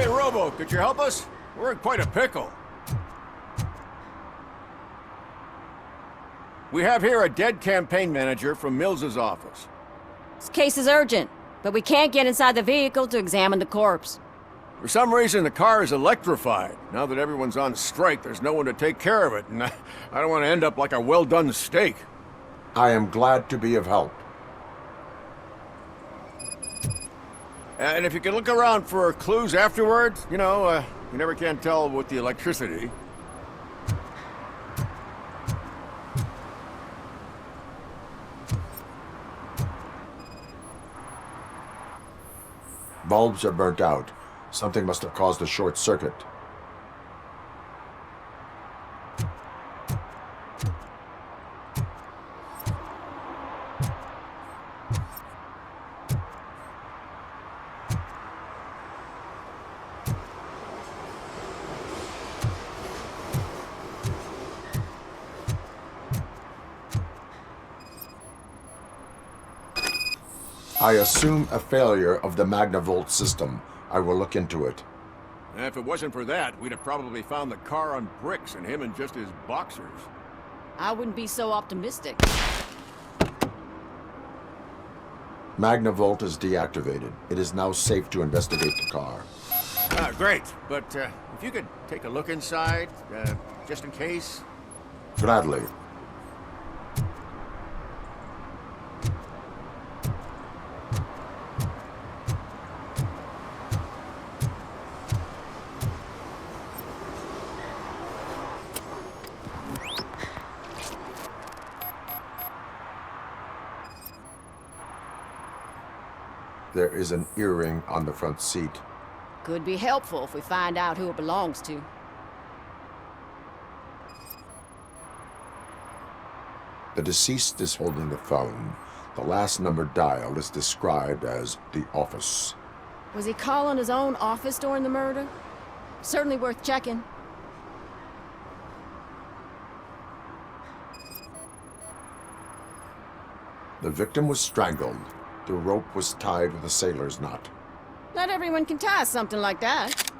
Robo, could you help us? We're in quite a pickle. We have here a dead campaign manager from Mills's office. This case is urgent, but we can't get inside the vehicle to examine the corpse. For some reason, the car is electrified. Now that everyone's on strike, there's no one to take care of it, and I don't want to end up like a well-done steak. I am glad to be of help. And if you can look around for clues afterwards, you never can tell with the electricity. Bulbs are burnt out. Something must have caused a short circuit. I assume a failure of the Magnavolt system. I will look into it. And if it wasn't for that, we'd have probably found the car on bricks and him in just his boxers. I wouldn't be so optimistic. Magnavolt is deactivated. It is now safe to investigate the car. Great. But if you could take a look inside, just in case. Gladly. There is an earring on the front seat. Could be helpful if we find out who it belongs to. The deceased is holding the phone. The last number dialed is described as the office. Was he calling his own office during the murder? Certainly worth checking. The victim was strangled. The rope was tied with a sailor's knot. Not everyone can tie something like that.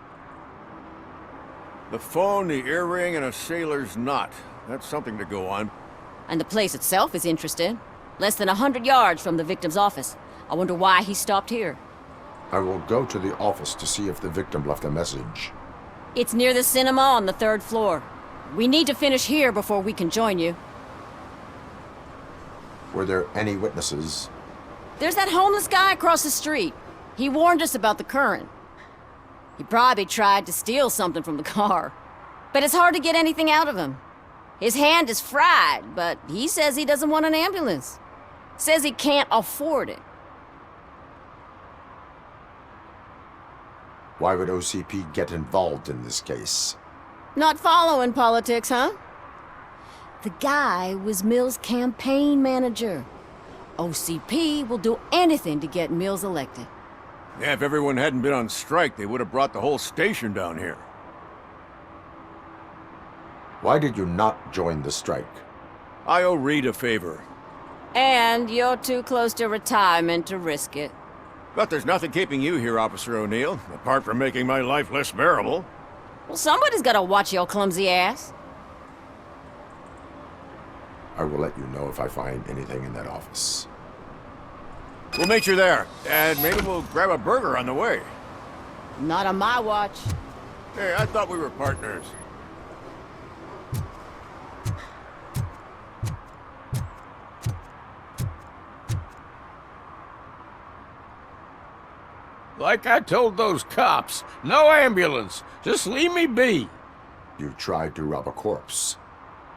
The phone, the earring, and a sailor's knot. That's something to go on. And the place itself is interesting. Less than 100 yards from the victim's office. I wonder why he stopped here. I will go to the office to see if the victim left a message. It's near the cinema on the 3rd floor. We need to finish here before we can join you. Were there any witnesses? There's that homeless guy across the street. He warned us about the current. He probably tried to steal something from the car. But it's hard to get anything out of him. His hand is fried, but he says he doesn't want an ambulance. Says he can't afford it. Why would OCP get involved in this case? Not following politics, huh? The guy was Mill's campaign manager. OCP will do anything to get Mills elected. Yeah, if everyone hadn't been on strike, they would have brought the whole station down here. Why did you not join the strike? I owe Reed a favor. And you're too close to retirement to risk it. But there's nothing keeping you here, Officer O'Neill, apart from making my life less bearable. Well, somebody's gotta watch your clumsy ass. I will let you know if I find anything in that office. We'll meet you there, and maybe we'll grab a burger on the way. Not on my watch. Hey, I thought we were partners. Like I told those cops, no ambulance. Just leave me be. You tried to rob a corpse.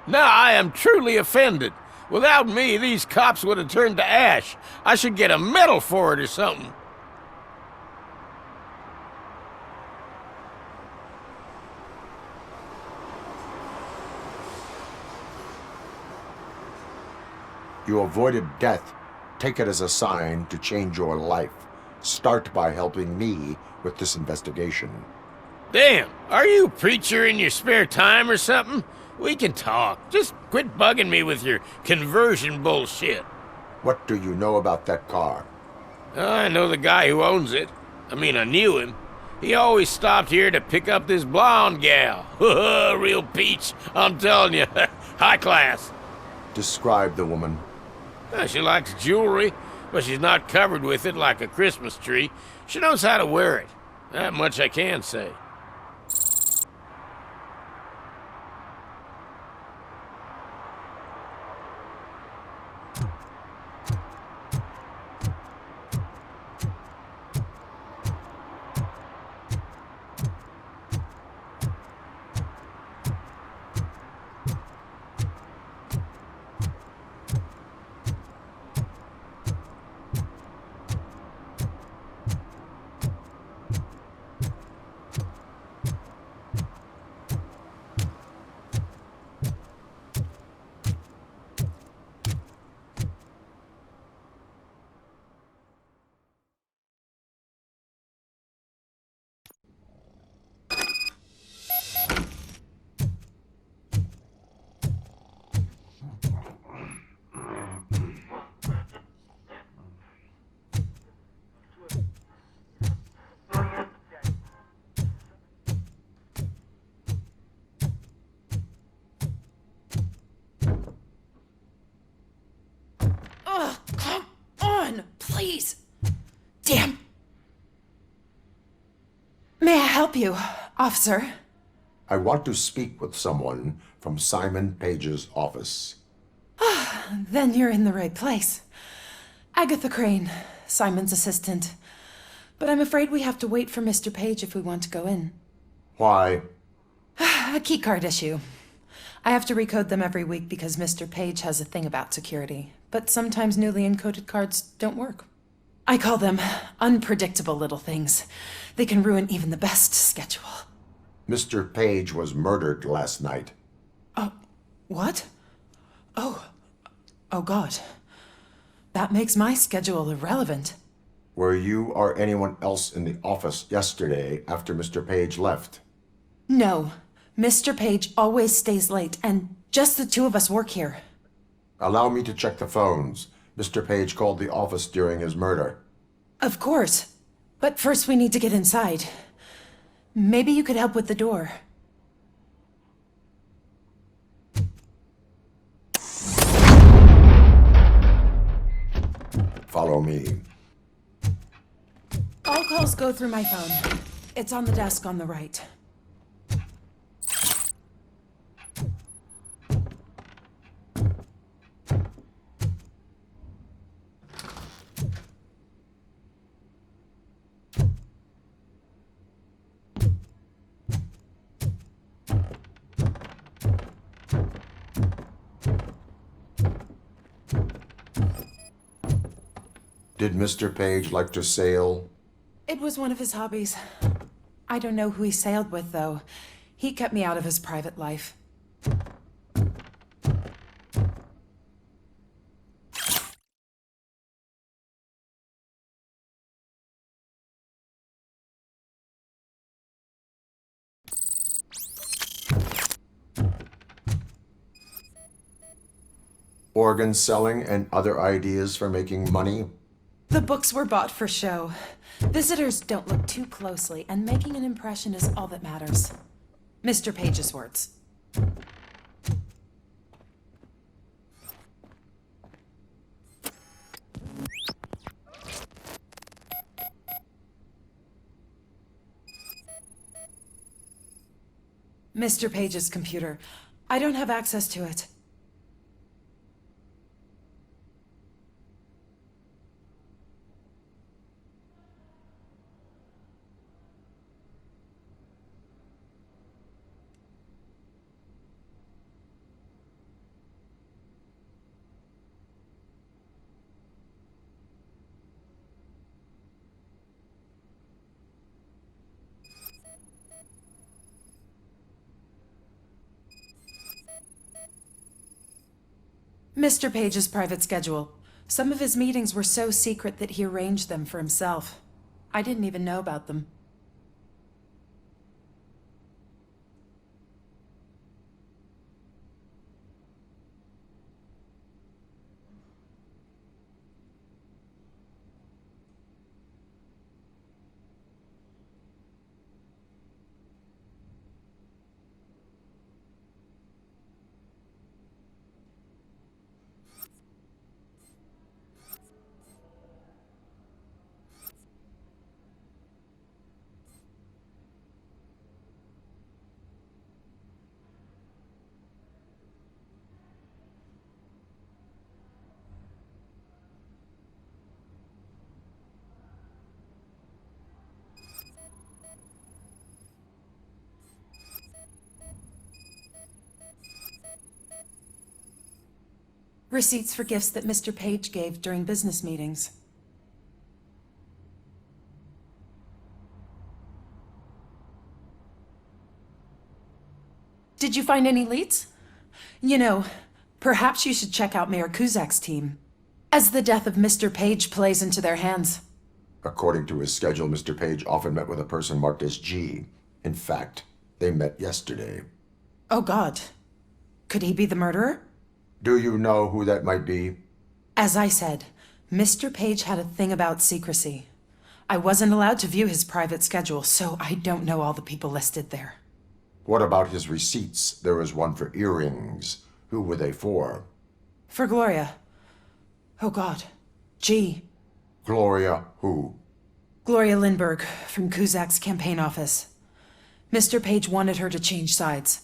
Now I am truly offended. Without me, these cops would have turned to ash. I should get a medal for it or something. You avoided death. Take it as a sign to change your life. Start by helping me with this investigation. Damn, are you a preacher in your spare time or something? We can talk. Just quit bugging me with your conversion bullshit. What do you know about that car? I know the guy who owns it. I mean, I knew him. He always stopped here to pick up this blonde gal. Real peach, I'm telling you. High class. Describe the woman. She likes jewelry, but she's not covered with it like a Christmas tree. She knows how to wear it. That much I can say. Ugh, come on, please. Damn. May I help you, officer? I want to speak with someone from Simon Page's office. Then you're in the right place. Agatha Crane, Simon's assistant. But I'm afraid we have to wait for Mr. Page if we want to go in. Why? A keycard issue. I have to recode them every week because Mr. Page has a thing about security. But sometimes newly encoded cards don't work. I call them unpredictable little things. They can ruin even the best schedule. Mr. Page was murdered last night. What? Oh God. That makes my schedule irrelevant. Were you or anyone else in the office yesterday after Mr. Page left? No. Mr. Page always stays late, and just the two of us work here. Allow me to check the phones. Mr. Page called the office during his murder. Of course. But first we need to get inside. Maybe you could help with the door. Follow me. All calls go through my phone. It's on the desk on the right. Did Mr. Page like to sail? It was one of his hobbies. I don't know who he sailed with, though. He kept me out of his private life. Organ selling and other ideas for making money? The books were bought for show. Visitors don't look too closely, and making an impression is all that matters. Mr. Page's words. Mr. Page's computer. I don't have access to it. Mr. Page's private schedule. Some of his meetings were so secret that he arranged them for himself. I didn't even know about them. Receipts for gifts that Mr. Page gave during business meetings. Did you find any leads? You know, perhaps you should check out Mayor Kuzak's team, as the death of Mr. Page plays into their hands. According to his schedule, Mr. Page often met with a person marked as G. In fact, they met yesterday. Oh God. Could he be the murderer? Do you know who that might be? As I said, Mr. Page had a thing about secrecy. I wasn't allowed to view his private schedule, so I don't know all the people listed there. What about his receipts? There was one for earrings. Who were they for? For Gloria. Oh God. G. Gloria who? Gloria Lindbergh, from Kuzak's campaign office. Mr. Page wanted her to change sides.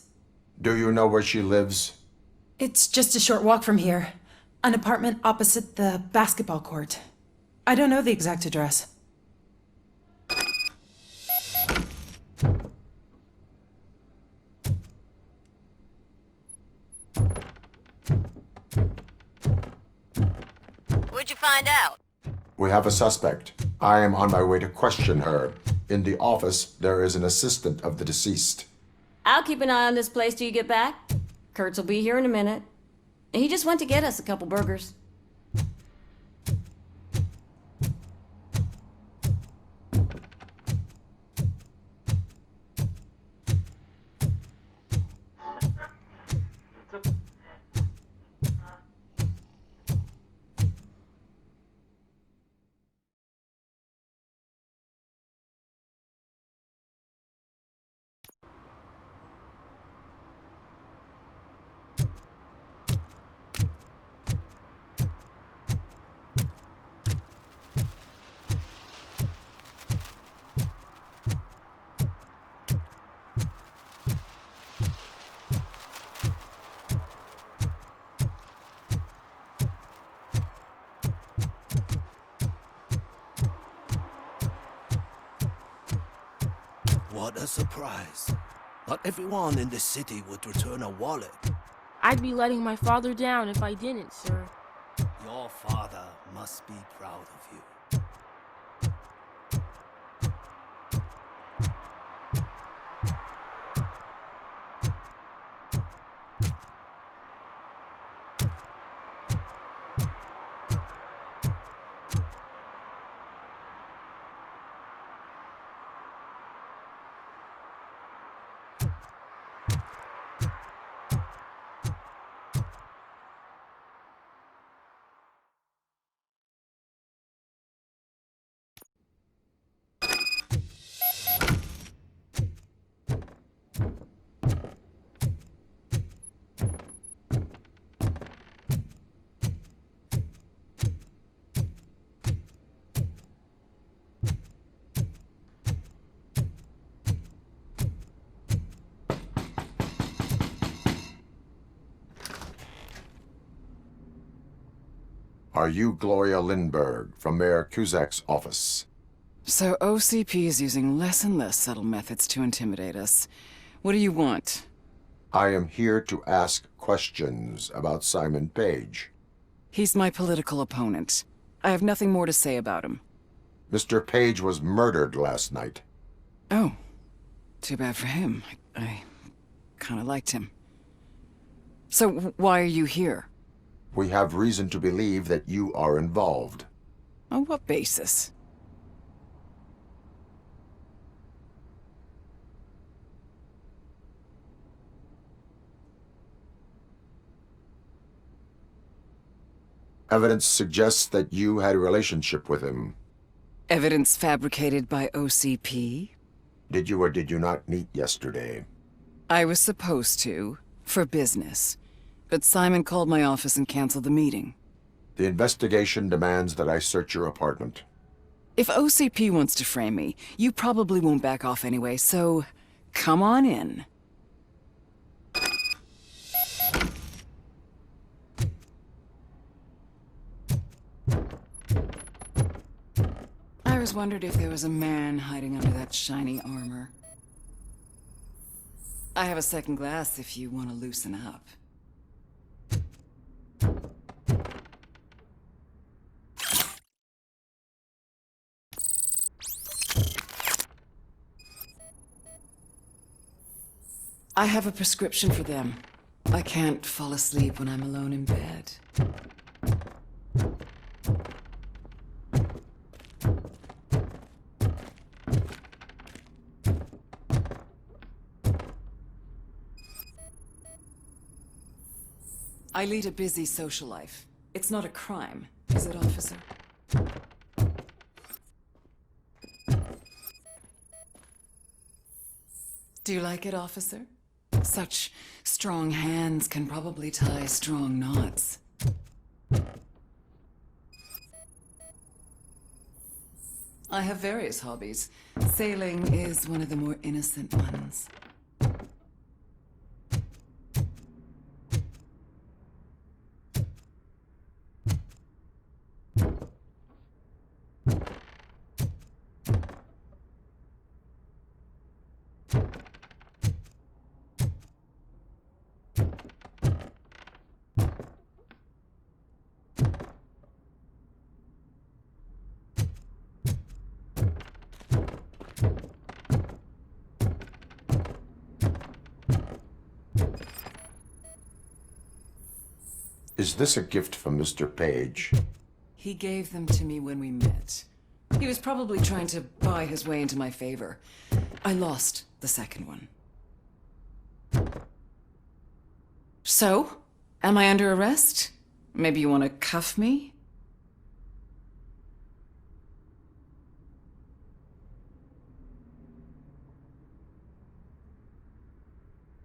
Do you know where she lives? It's just a short walk from here. An apartment opposite the basketball court. I don't know the exact address. What'd you find out? We have a suspect. I am on my way to question her. In the office, there is an assistant of the deceased. I'll keep an eye on this place till you get back. Kurtz will be here in a minute. He just went to get us a couple burgers. What a surprise. Not everyone in the city would return a wallet. I'd be letting my father down if I didn't, sir. Your father must be proud of you. Are you Gloria Lindbergh from Mayor Kuzak's office? So OCP is using less and less subtle methods to intimidate us. What do you want? I am here to ask questions about Simon Page. He's my political opponent. I have nothing more to say about him. Mr. Page was murdered last night. Oh, too bad for him. I kind of liked him. So why are you here? We have reason to believe that you are involved. On what basis? Evidence suggests that you had a relationship with him. Evidence fabricated by OCP? Did you or did you not meet yesterday? I was supposed to, for business. But Simon called my office and canceled the meeting. The investigation demands that I search your apartment. If OCP wants to frame me, you probably won't back off anyway, so come on in. I always wondered if there was a man hiding under that shiny armor. I have a second glass if you want to loosen up. I have a prescription for them. I can't fall asleep when I'm alone in bed. I lead a busy social life. It's not a crime, is it, officer? Do you like it, officer? Such strong hands can probably tie strong knots. I have various hobbies. Sailing is one of the more innocent ones. Is this a gift from Mr. Page? He gave them to me when we met. He was probably trying to buy his way into my favor. I lost the second one. So, am I under arrest? Maybe you want to cuff me?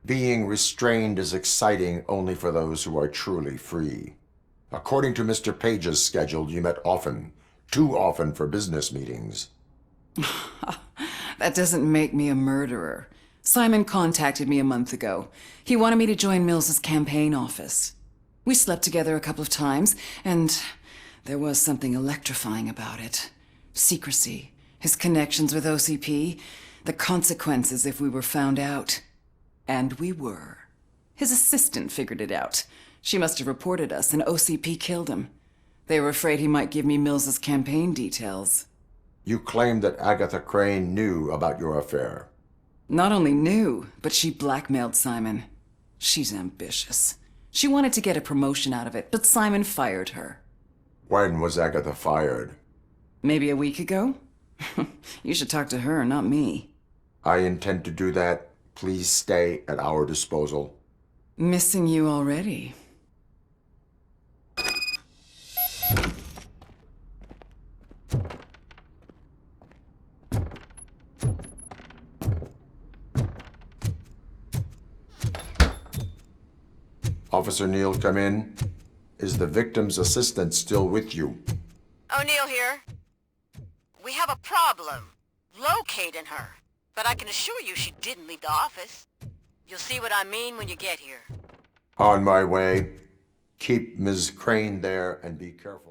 Being restrained is exciting only for those who are truly free. According to Mr. Page's schedule, you met often. Too often for business meetings. That doesn't make me a murderer. Simon contacted me a month ago. He wanted me to join Mills's campaign office. We slept together a couple of times, and there was something electrifying about it. Secrecy, his connections with OCP, the consequences if we were found out. And we were. His assistant figured it out. She must have reported us, and OCP killed him. They were afraid he might give me Mills's campaign details. You claimed that Agatha Crane knew about your affair. Not only knew, but she blackmailed Simon. She's ambitious. She wanted to get a promotion out of it, but Simon fired her. When was Agatha fired? Maybe a week ago? You should talk to her, not me. I intend to do that. Please stay at our disposal. Missing you already. Officer Neal, come in. Is the victim's assistant still with you? O'Neill here. We have a problem. Locating her. But I can assure you she didn't leave the office. You'll see what I mean when you get here. On my way. Keep Ms. Crane there and be careful.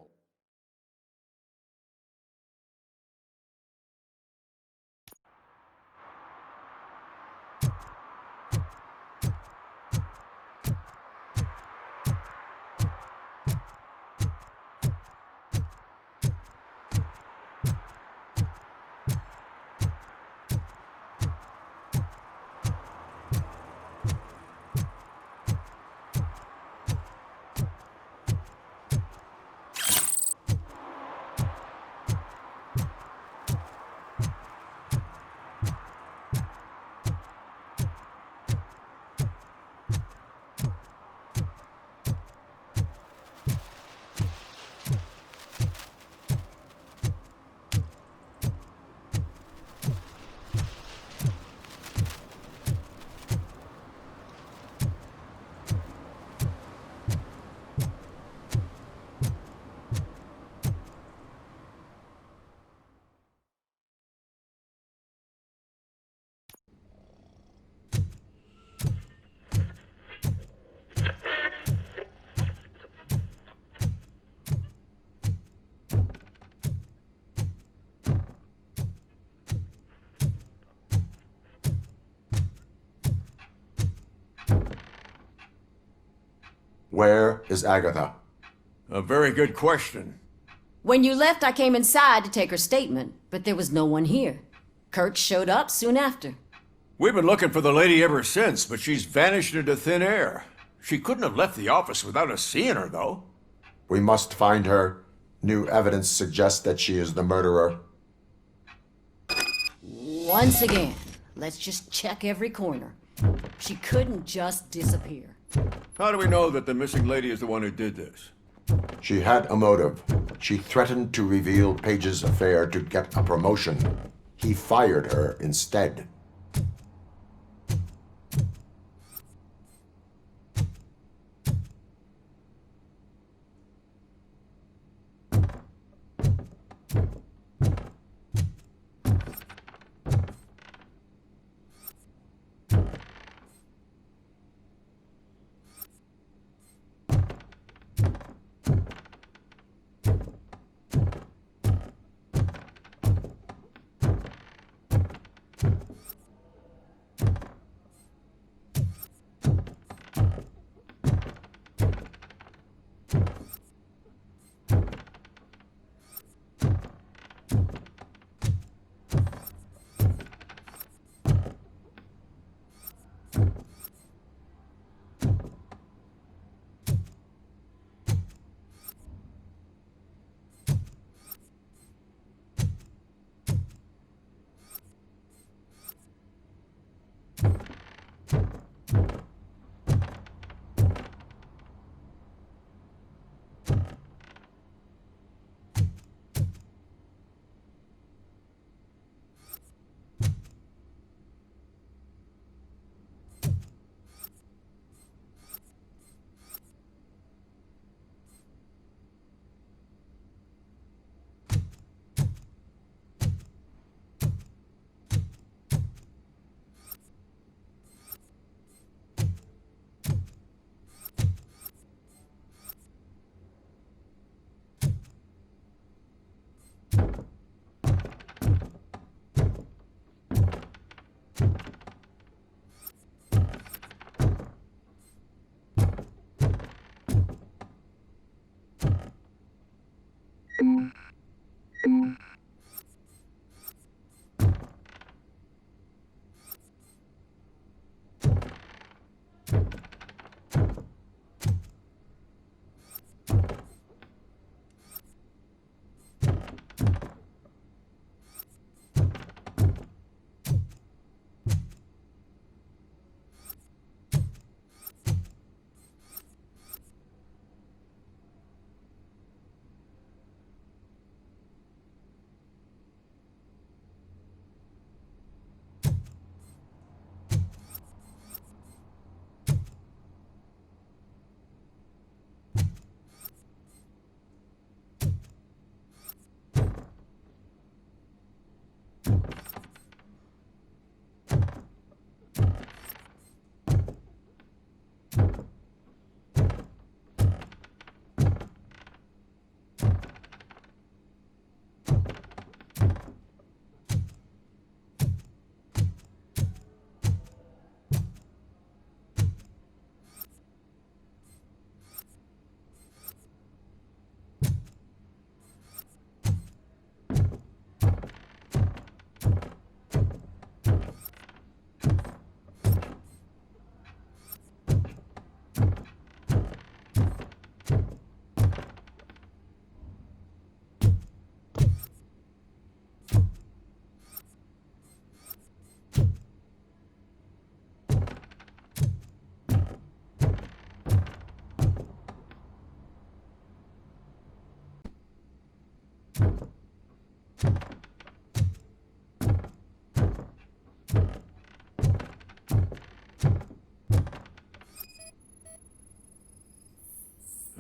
Where is Agatha? A very good question. When you left, I came inside to take her statement, but there was no one here. Kurt showed up soon after. We've been looking for the lady ever since, but she's vanished into thin air. She couldn't have left the office without us seeing her, though. We must find her. New evidence suggests that she is the murderer. Once again, let's just check every corner. She couldn't just disappear. How do we know that the missing lady is the one who did this? She had a motive. She threatened to reveal Page's affair to get a promotion. He fired her instead.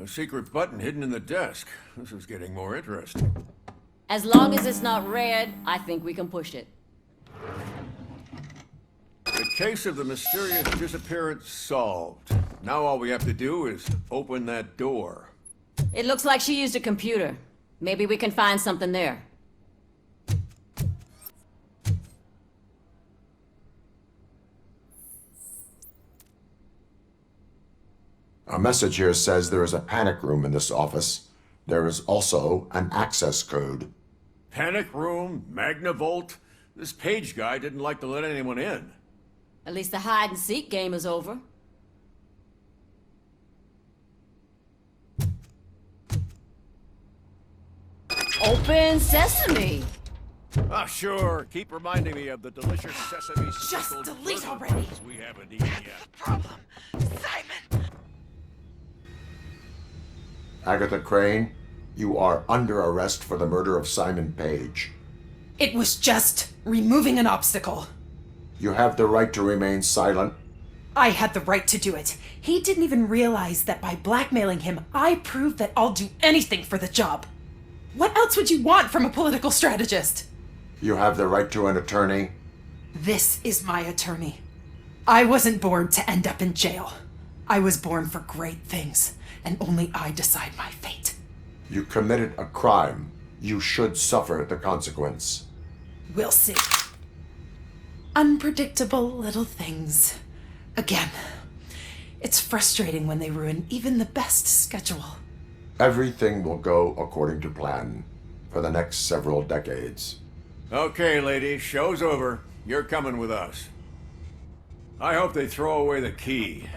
A secret button hidden in the desk. This is getting more interesting. As long as it's not red, I think we can push it. The case of the mysterious disappearance solved. Now all we have to do is open that door. It looks like she used a computer. Maybe we can find something there. A message here says there is a panic room in this office. There is also an access code. Panic room, Magnavolt. This Page guy didn't like to let anyone in. At least the hide-and-seek game is over. Open sesame! Ah, sure. Keep reminding me of the delicious sesame Just sprinkled delete burger already. buns we haven't eaten yet. Problem, Simon. Agatha Crane, you are under arrest for the murder of Simon Page. It was just removing an obstacle. You have the right to remain silent. I had the right to do it. He didn't even realize that by blackmailing him, I proved that I'll do anything for the job. What else would you want from a political strategist? You have the right to an attorney. This is my attorney. I wasn't born to end up in jail. I was born for great things, and only I decide my fate. You committed a crime. You should suffer the consequence. We'll see. Unpredictable little things. Again, it's frustrating when they ruin even the best schedule. Everything will go according to plan for the next several decades. Okay, ladies, show's over. You're coming with us. I hope they throw away the key.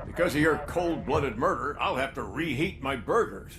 Because of your cold-blooded murder, I'll have to reheat my burgers.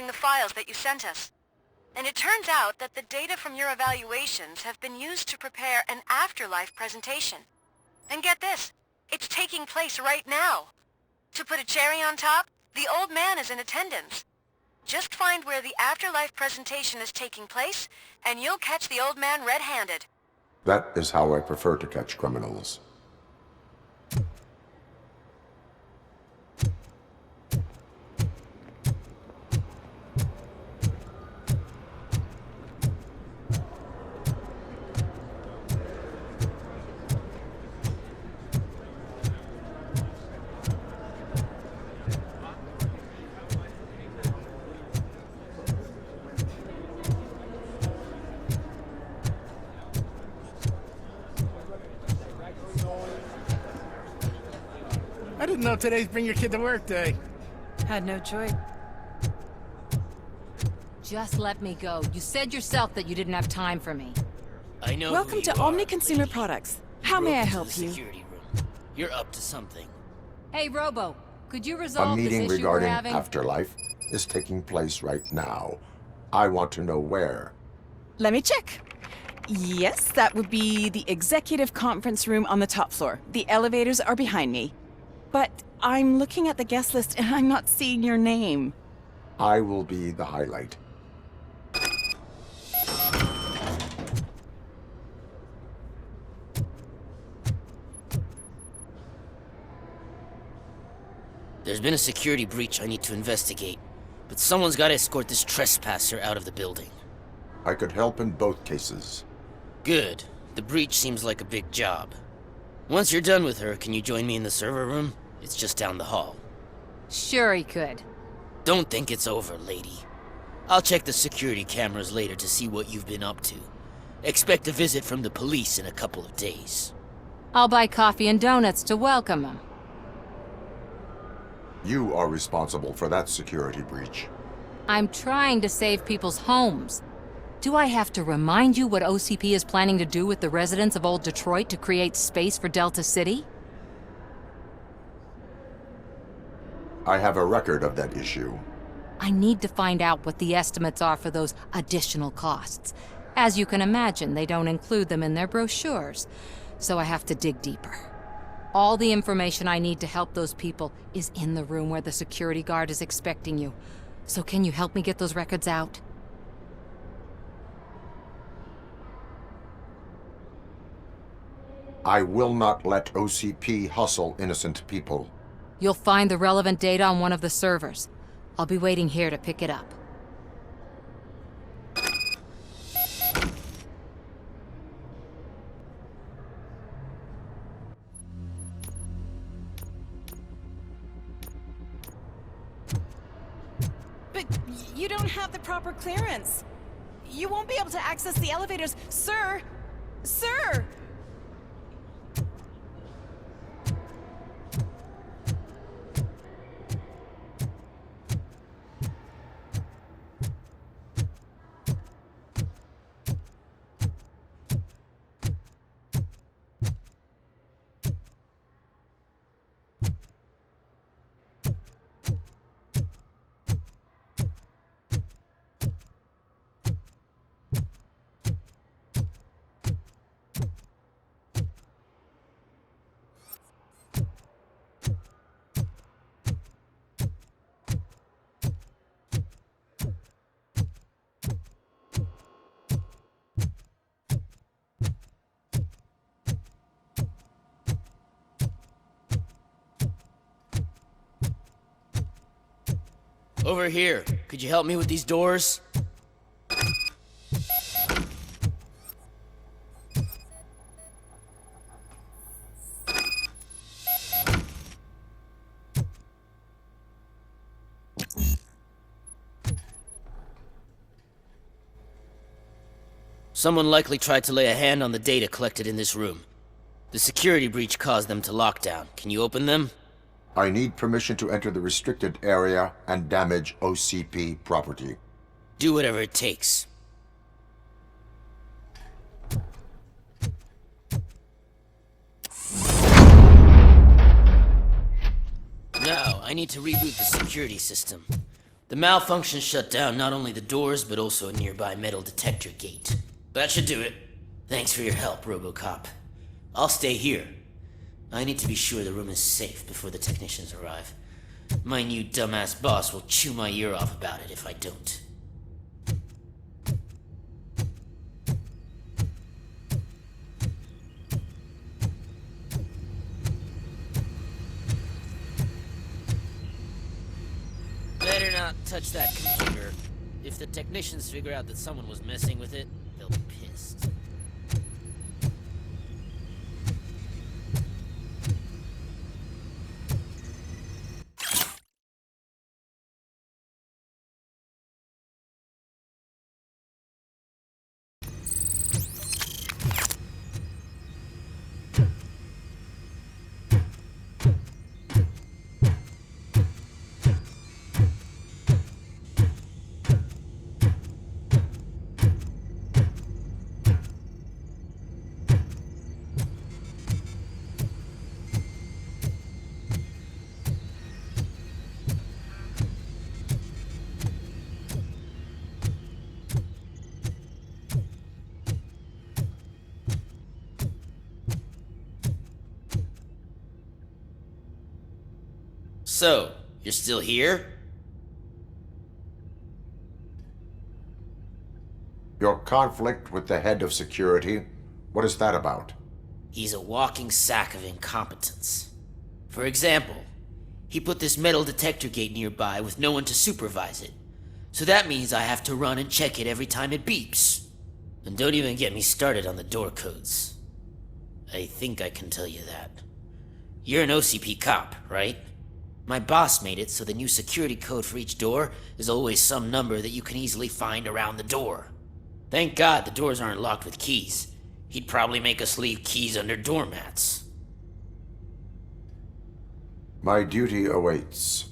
using the files that you sent us. And it turns out that the data from your evaluations have been used to prepare an afterlife presentation. And get this, it's taking place right now. To put a cherry on top, the old man is in attendance. Just find where the afterlife presentation is taking place, and you'll catch the old man red-handed. That is how I prefer to catch criminals. I didn't know today's Bring Your Kid to Work Day. Had no choice. Just let me go. You said yourself that you didn't have time for me. I know. Welcome to Omni Consumer Products. How may I help you? Security room. You're up to something. Hey, Robo, could you A resolve this meeting issue we're regarding having? afterlife is taking place right now. I want to know where. Let me check. Yes, that would be the executive conference room on the top floor. The elevators are behind me. But I'm looking at the guest list and I'm not seeing your name. I will be the highlight. There's been a security breach I need to investigate, but someone's got to escort this trespasser out of the building. I could help in both cases. Good. The breach seems like a big job. Once you're done with her, can you join me in the server room? It's just down the hall. Sure he could. Don't think it's over, lady. I'll check the security cameras later to see what you've been up to. Expect a visit from the police in a couple of days. I'll buy coffee and donuts to welcome him. You are responsible for that security breach. I'm trying to save people's homes. Do I have to remind you what OCP is planning to do with the residents of Old Detroit to create space for Delta City? I have a record of that issue. I need to find out what the estimates are for those additional costs. As you can imagine, they don't include them in their brochures, so I have to dig deeper. All the information I need to help those people is in the room where the security guard is expecting you. So can you help me get those records out? I will not let OCP hustle innocent people. You'll find the relevant data on one of the servers. I'll be waiting here to pick it up. But you don't have the proper clearance. You won't be able to access the elevators. Sir! Sir! Over here. Could you help me with these doors? Someone likely tried to lay a hand on the data collected in this room. The security breach caused them to lock down. Can you open them? I need permission to enter the restricted area and damage OCP property. Do whatever it takes. Now, I need to reboot the security system. The malfunction shut down not only the doors, but also a nearby metal detector gate. That should do it. Thanks for your help, Robocop. I'll stay here. I need to be sure the room is safe before the technicians arrive. My new dumbass boss will chew my ear off about it if I don't. Better not touch that computer. If the technicians figure out that someone was messing with it, they'll be pissed. So, you're still here? Your conflict with the head of security, what is that about? He's a walking sack of incompetence. For example, he put this metal detector gate nearby with no one to supervise it. So that means I have to run and check it every time it beeps. And don't even get me started on the door codes. I think I can tell you that. You're an OCP cop, right? My boss made it so the new security code for each door is always some number that you can easily find around the door. Thank God the doors aren't locked with keys. He'd probably make us leave keys under doormats. My duty awaits.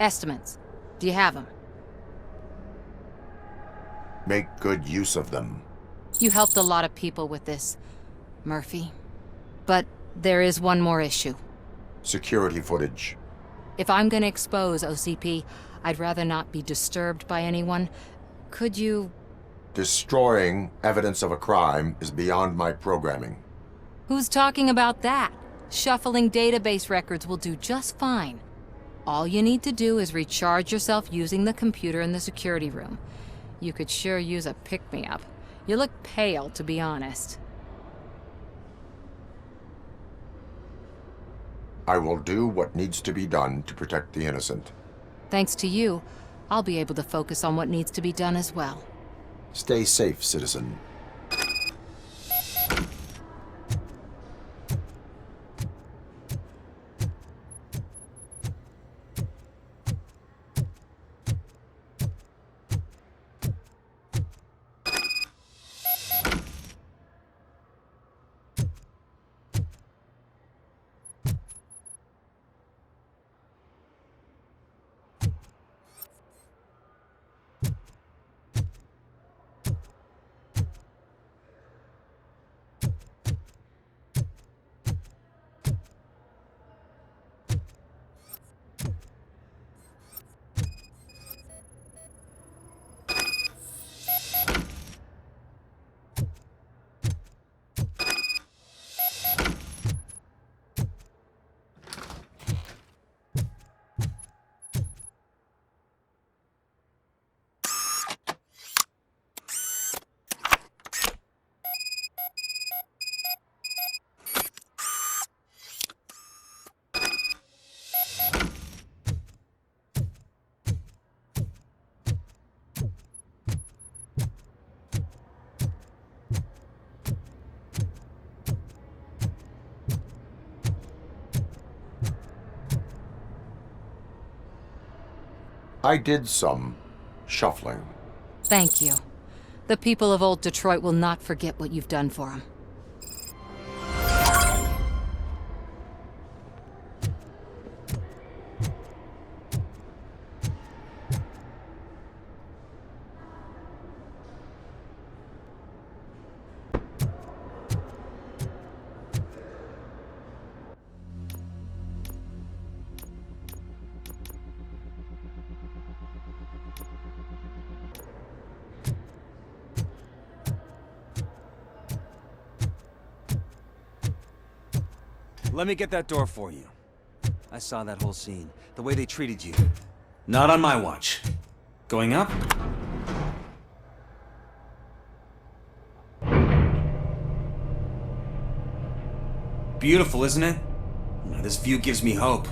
Estimates. Do you have them? Make good use of them. You helped a lot of people with this, Murphy. But there is one more issue. Security footage. If I'm gonna expose OCP, I'd rather not be disturbed by anyone. Could you... Destroying evidence of a crime is beyond my programming. Who's talking about that? Shuffling database records will do just fine. All you need to do is recharge yourself using the computer in the security room. You could sure use a pick-me-up. You look pale, to be honest. I will do what needs to be done to protect the innocent. Thanks to you, I'll be able to focus on what needs to be done as well. Stay safe, citizen. I did some shuffling. Thank you. The people of old Detroit will not forget what you've done for them. Let me get that door for you. I saw that whole scene. The way they treated you. Not on my watch. Going up? Beautiful, isn't it? This view gives me hope.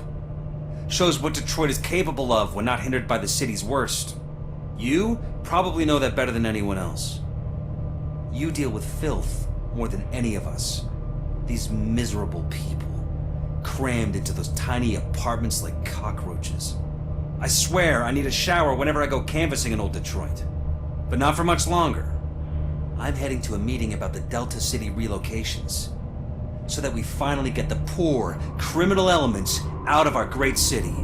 Shows what Detroit is capable of when not hindered by the city's worst. You probably know that better than anyone else. You deal with filth more than any of us. These miserable people, crammed into those tiny apartments like cockroaches. I swear I need a shower whenever I go canvassing in old Detroit. But not for much longer. I'm heading to a meeting about the Delta City relocations, so that we finally get the poor, criminal elements out of our great city.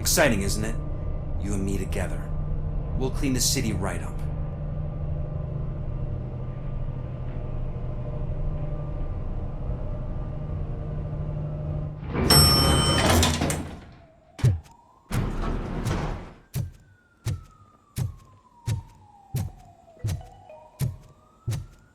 Exciting, isn't it? You and me together. We'll clean the city right up.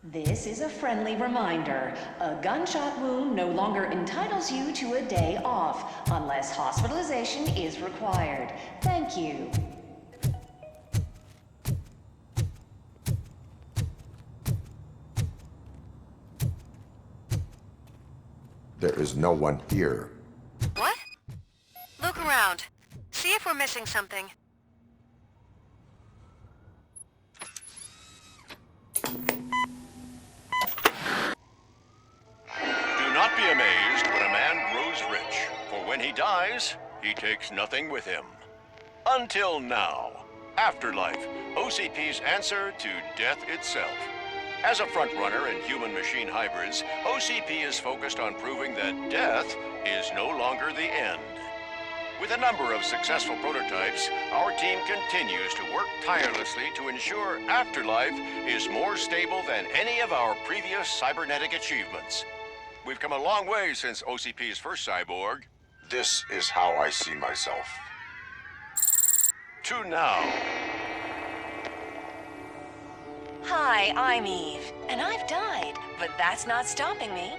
This is a friendly reminder. A gunshot wound no longer entitles you to a day off, unless hospitalization is required. Thank you. There is no one here. What? Look around. See if we're missing something. Do not be amazed when a man grows rich, for when he dies, he takes nothing with him. Until now. Afterlife, OCP's answer to death itself. As a frontrunner in human-machine hybrids, OCP is focused on proving that death is no longer the end. With a number of successful prototypes, our team continues to work tirelessly to ensure Afterlife is more stable than any of our previous cybernetic achievements. We've come a long way since OCP's first cyborg. This is how I see myself. To now. Hi, I'm Eve, and I've died, but that's not stopping me.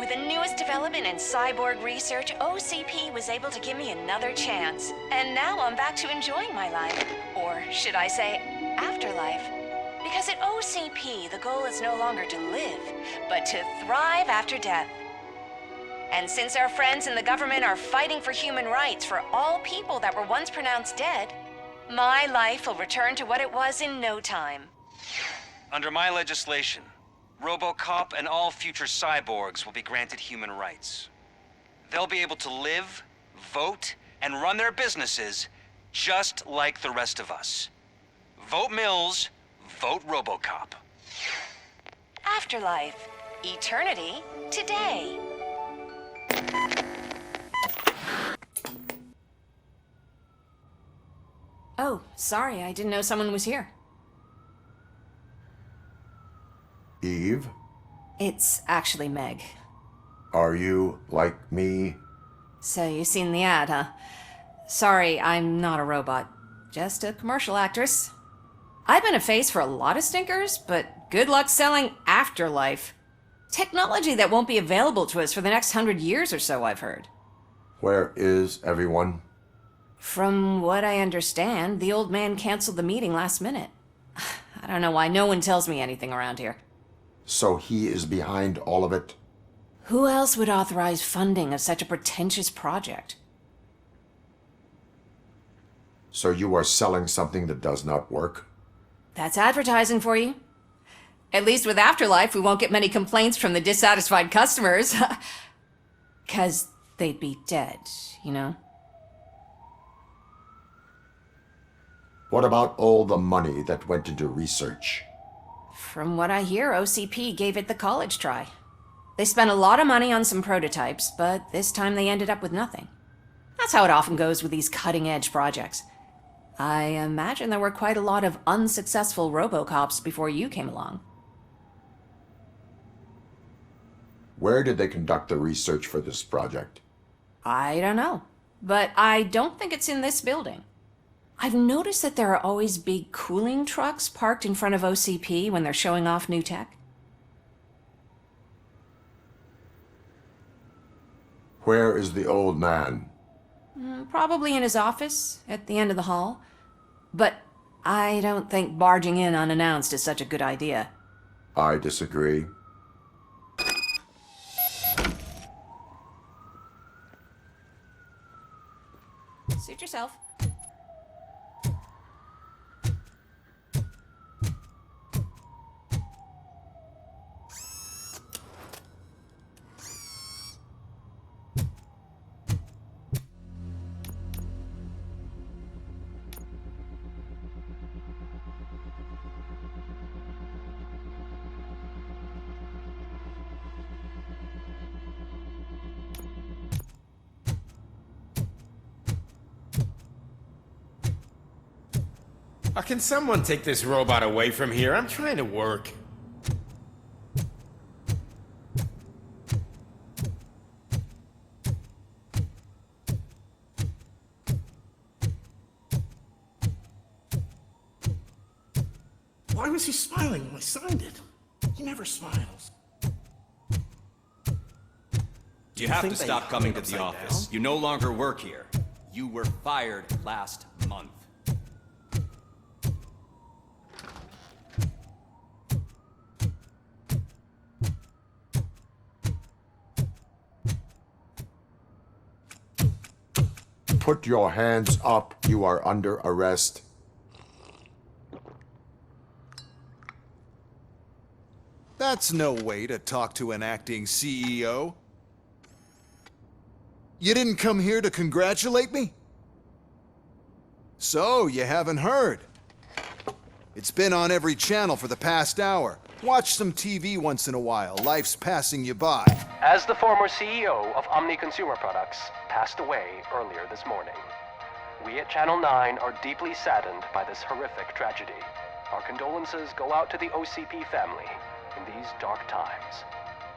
With the newest development in cyborg research, OCP was able to give me another chance. And now I'm back to enjoying my life. Or should I say, afterlife. Because at OCP, the goal is no longer to live, but to thrive after death. And since our friends in the government are fighting for human rights for all people that were once pronounced dead, my life will return to what it was in no time. Under my legislation, Robocop and all future cyborgs will be granted human rights. They'll be able to live, vote, and run their businesses just like the rest of us. Vote Mills, vote Robocop. Afterlife. Eternity. Today. Oh, sorry, I didn't know someone was here. Eve, It's actually Meg. are you like me? So you seen the ad, huh? Sorry, I'm not a robot. Just a commercial actress. I've been a face for a lot of stinkers, but good luck selling Afterlife. Technology that won't be available to us for the next 100 years or so, I've heard. Where is everyone? From what I understand, the old man canceled the meeting last minute. I don't know why no one tells me anything around here. So he is behind all of it? Who else would authorize funding of such a pretentious project? So you are selling something that does not work? That's advertising for you. At least with Afterlife, we won't get many complaints from the dissatisfied customers. 'Cause they'd be dead, you know? What about all the money that went into research? From what I hear, OCP gave it the college try. They spent a lot of money on some prototypes, but this time they ended up with nothing. That's how it often goes with these cutting-edge projects. I imagine there were quite a lot of unsuccessful Robocops before you came along. Where did they conduct the research for this project? I don't know, but I don't think it's in this building. I've noticed that there are always big cooling trucks parked in front of OCP when they're showing off new tech. Where is the old man? Probably in his office, at the end of the hall. But I don't think barging in unannounced is such a good idea. I disagree. Suit yourself. Can someone take this robot away from here? I'm trying to work. Why was he smiling when I signed it? He never smiles. You have to stop coming to the office. You no longer work here. You were fired last month. Put your hands up. You are under arrest. That's no way to talk to an acting CEO. You didn't come here to congratulate me? So, you haven't heard. It's been on every channel for the past hour. Watch some TV once in a while. Life's passing you by. As the former CEO of Omni Consumer Products passed away earlier this morning, we at Channel 9 are deeply saddened by this horrific tragedy. Our condolences go out to the OCP family in these dark times.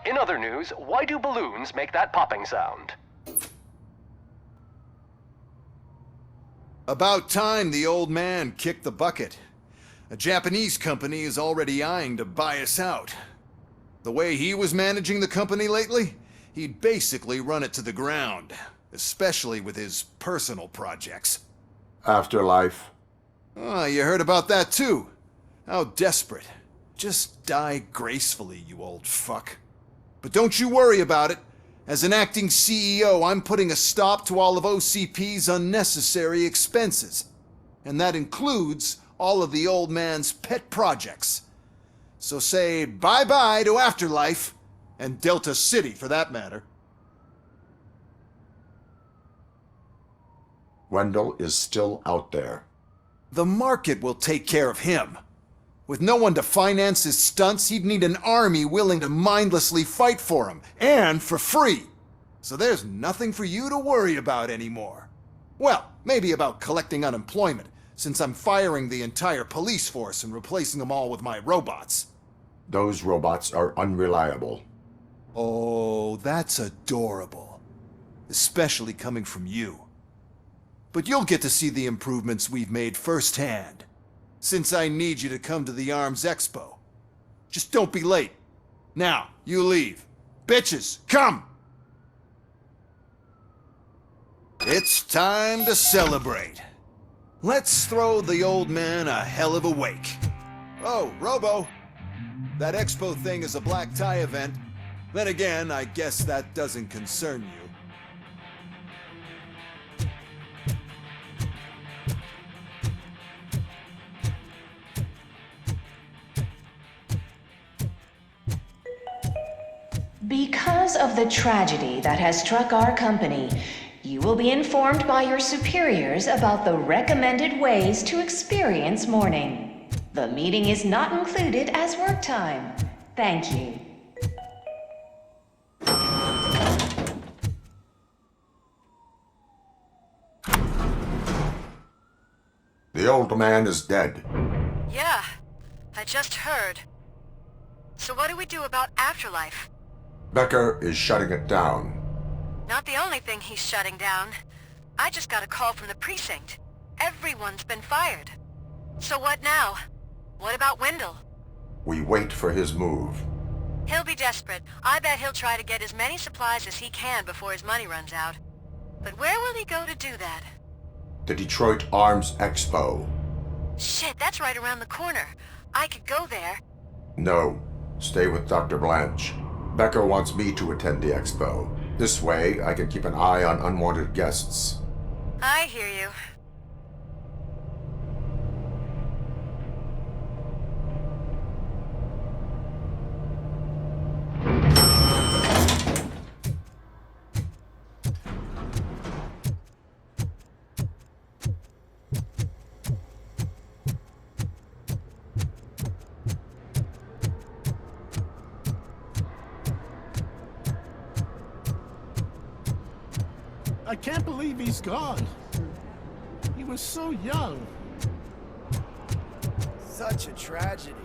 In other news, why do balloons make that popping sound? About time the old man kicked the bucket. A Japanese company is already eyeing to buy us out. The way he was managing the company lately, he'd basically run it to the ground, especially with his personal projects. Afterlife. Oh, you heard about that too. How desperate. Just die gracefully, you old fuck. But don't you worry about it. As an acting CEO, I'm putting a stop to all of OCP's unnecessary expenses. And that includes all of the old man's pet projects. So say bye-bye to Afterlife, and Delta City for that matter. Wendell is still out there. The market will take care of him. With no one to finance his stunts, he'd need an army willing to mindlessly fight for him, and for free. So there's nothing for you to worry about anymore. Well, maybe about collecting unemployment, since I'm firing the entire police force and replacing them all with my robots. Those robots are unreliable. Oh, that's adorable. Especially coming from you. But you'll get to see the improvements we've made firsthand. Since I need you to come to the Arms Expo. Just don't be late. Now, you leave. Bitches, come! It's time to celebrate. Let's throw the old man a hell of a wake. Oh, Robo. That expo thing is a black tie event. Then again, I guess that doesn't concern you. Because of the tragedy that has struck our company, you will be informed by your superiors about the recommended ways to experience mourning. The meeting is not included as work time. Thank you. The old man is dead. Yeah, I just heard. So what do we do about Afterlife? Becker is shutting it down. Not the only thing he's shutting down. I just got a call from the precinct. Everyone's been fired. So what now? What about Wendell? We wait for his move. He'll be desperate. I bet he'll try to get as many supplies as he can before his money runs out. But where will he go to do that? The Detroit Arms Expo. Shit, that's right around the corner. I could go there. No. Stay with Dr. Blanche. Becker wants me to attend the expo. This way, I can keep an eye on unwanted guests. I hear you. I can't believe he's gone. He was so young. Such a tragedy.